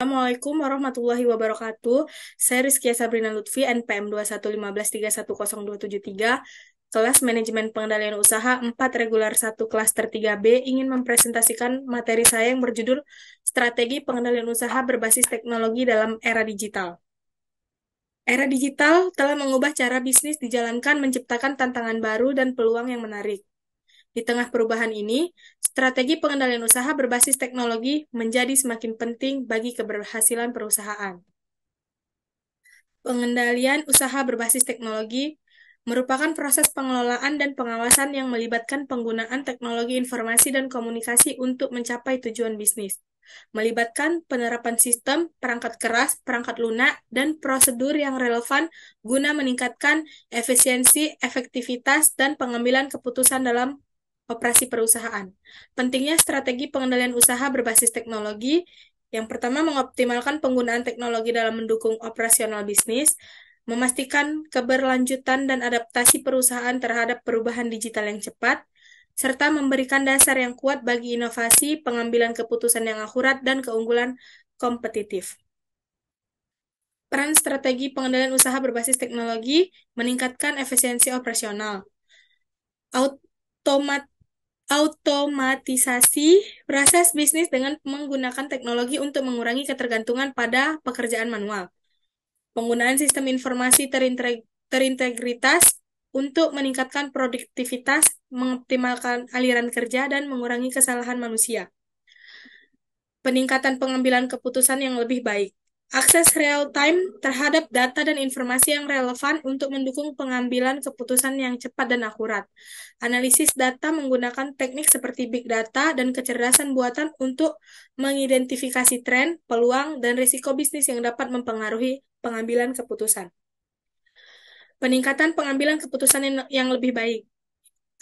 Assalamualaikum warahmatullahi wabarakatuh. Saya Rizkia Sabrina Lutfi, NPM 215131023, kelas Manajemen Pengendalian Usaha 4 Regular 1 Klaster 3B, ingin mempresentasikan materi saya yang berjudul Strategi Pengendalian Usaha Berbasis Teknologi dalam Era Digital. Era digital telah mengubah cara bisnis dijalankan, menciptakan tantangan baru dan peluang yang menarik. Di tengah perubahan ini, strategi pengendalian usaha berbasis teknologi menjadi semakin penting bagi keberhasilan perusahaan. Pengendalian usaha berbasis teknologi merupakan proses pengelolaan dan pengawasan yang melibatkan penggunaan teknologi informasi dan komunikasi untuk mencapai tujuan bisnis. Melibatkan penerapan sistem, perangkat keras, perangkat lunak, dan prosedur yang relevan guna meningkatkan efisiensi, efektivitas, dan pengambilan keputusan dalam operasi perusahaan. Pentingnya strategi pengendalian usaha berbasis teknologi. Yang pertama, mengoptimalkan penggunaan teknologi dalam mendukung operasional bisnis, memastikan keberlanjutan dan adaptasi perusahaan terhadap perubahan digital yang cepat, serta memberikan dasar yang kuat bagi inovasi, pengambilan keputusan yang akurat, dan keunggulan kompetitif. Peran strategi pengendalian usaha berbasis teknologi meningkatkan efisiensi operasional. Automat Automatisasi proses bisnis dengan menggunakan teknologi untuk mengurangi ketergantungan pada pekerjaan manual. Penggunaan sistem informasi terintegritas untuk meningkatkan produktivitas, mengoptimalkan aliran kerja, dan mengurangi kesalahan manusia. Peningkatan pengambilan keputusan yang lebih baik. Akses real-time terhadap data dan informasi yang relevan untuk mendukung pengambilan keputusan yang cepat dan akurat. Analisis data menggunakan teknik seperti big data dan kecerdasan buatan untuk mengidentifikasi tren, peluang, dan risiko bisnis yang dapat mempengaruhi pengambilan keputusan. Peningkatan pengambilan keputusan yang lebih baik.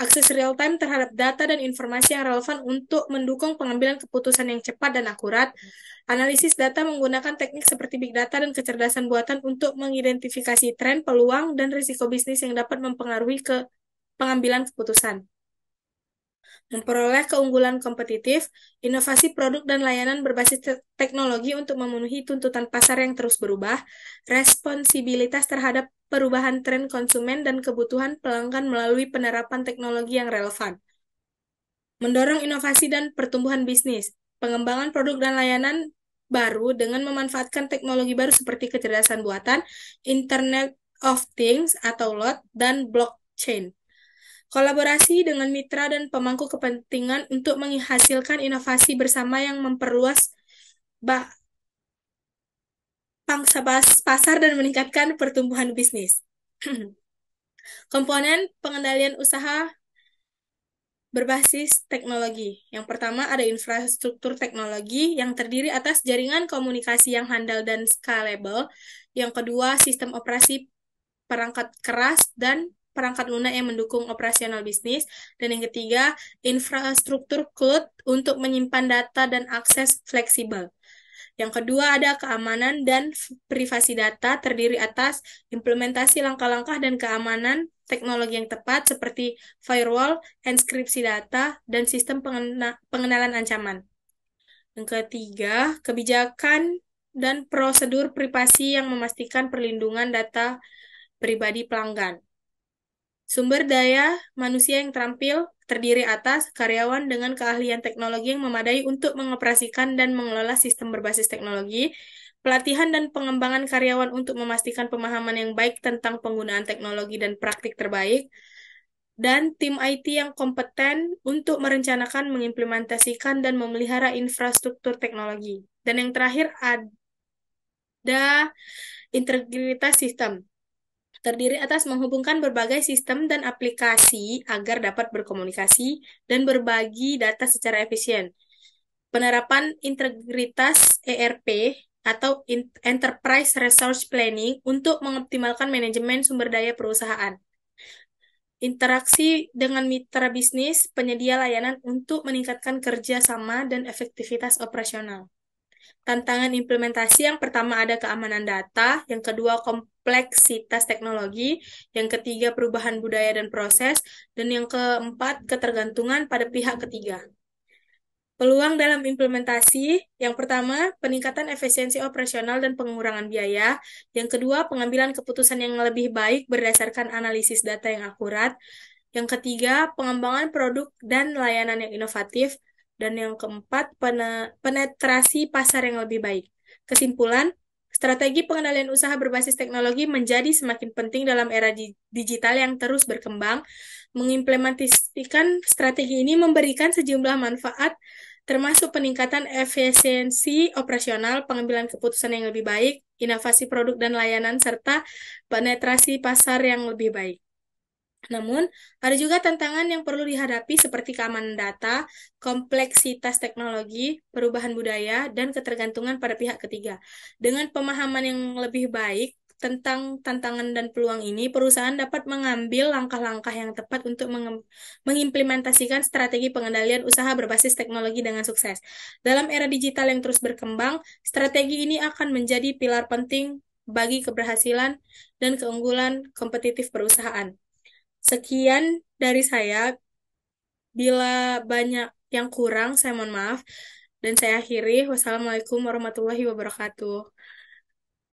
Akses real-time terhadap data dan informasi yang relevan untuk mendukung pengambilan keputusan yang cepat dan akurat. Analisis data menggunakan teknik seperti big data dan kecerdasan buatan untuk mengidentifikasi tren, peluang, dan risiko bisnis yang dapat mempengaruhi pengambilan keputusan. Memperoleh keunggulan kompetitif, inovasi produk dan layanan berbasis teknologi untuk memenuhi tuntutan pasar yang terus berubah, responsibilitas terhadap perubahan tren konsumen dan kebutuhan pelanggan melalui penerapan teknologi yang relevan. Mendorong inovasi dan pertumbuhan bisnis, pengembangan produk dan layanan baru dengan memanfaatkan teknologi baru seperti kecerdasan buatan, Internet of Things atau IoT, dan blockchain. Kolaborasi dengan mitra dan pemangku kepentingan untuk menghasilkan inovasi bersama yang memperluas pangsa pasar dan meningkatkan pertumbuhan bisnis. Komponen pengendalian usaha berbasis teknologi. Yang pertama ada infrastruktur teknologi yang terdiri atas jaringan komunikasi yang handal dan scalable. Yang kedua, sistem operasi perangkat keras dan perangkat lunak yang mendukung operasional bisnis. Dan yang ketiga, infrastruktur cloud untuk menyimpan data dan akses fleksibel. Yang kedua ada keamanan dan privasi data terdiri atas implementasi langkah-langkah dan keamanan teknologi yang tepat seperti firewall, enkripsi data, dan sistem pengenalan ancaman. Yang ketiga, kebijakan dan prosedur privasi yang memastikan perlindungan data pribadi pelanggan. Sumber daya manusia yang terampil terdiri atas karyawan dengan keahlian teknologi yang memadai untuk mengoperasikan dan mengelola sistem berbasis teknologi, pelatihan dan pengembangan karyawan untuk memastikan pemahaman yang baik tentang penggunaan teknologi dan praktik terbaik, dan tim IT yang kompeten untuk merencanakan, mengimplementasikan, dan memelihara infrastruktur teknologi. Dan yang terakhir ada integritas sistem terdiri atas menghubungkan berbagai sistem dan aplikasi agar dapat berkomunikasi dan berbagi data secara efisien. Penerapan integritas ERP atau Enterprise Resource Planning untuk mengoptimalkan manajemen sumber daya perusahaan. Interaksi dengan mitra bisnis, penyedia layanan untuk meningkatkan kerjasama dan efektivitas operasional. Tantangan implementasi yang pertama ada keamanan data, yang kedua kompleksitas teknologi, yang ketiga perubahan budaya dan proses, dan yang keempat ketergantungan pada pihak ketiga. Peluang dalam implementasi, yang pertama, peningkatan efisiensi operasional dan pengurangan biaya. Yang kedua, pengambilan keputusan yang lebih baik berdasarkan analisis data yang akurat. Yang ketiga, pengembangan produk dan layanan yang inovatif. Dan yang keempat, penetrasi pasar yang lebih baik. Kesimpulan, strategi pengendalian usaha berbasis teknologi menjadi semakin penting dalam era digital yang terus berkembang. Mengimplementasikan strategi ini memberikan sejumlah manfaat, termasuk peningkatan efisiensi operasional, pengambilan keputusan yang lebih baik, inovasi produk dan layanan, serta penetrasi pasar yang lebih baik. Namun, ada juga tantangan yang perlu dihadapi seperti keamanan data, kompleksitas teknologi, perubahan budaya, dan ketergantungan pada pihak ketiga. Dengan pemahaman yang lebih baik tentang tantangan dan peluang ini, perusahaan dapat mengambil langkah-langkah yang tepat untuk mengimplementasikan strategi pengendalian usaha berbasis teknologi dengan sukses. Dalam era digital yang terus berkembang, strategi ini akan menjadi pilar penting bagi keberhasilan dan keunggulan kompetitif perusahaan. Sekian dari saya. Bila banyak yang kurang, saya mohon maaf. Dan saya akhiri. Wassalamualaikum warahmatullahi wabarakatuh.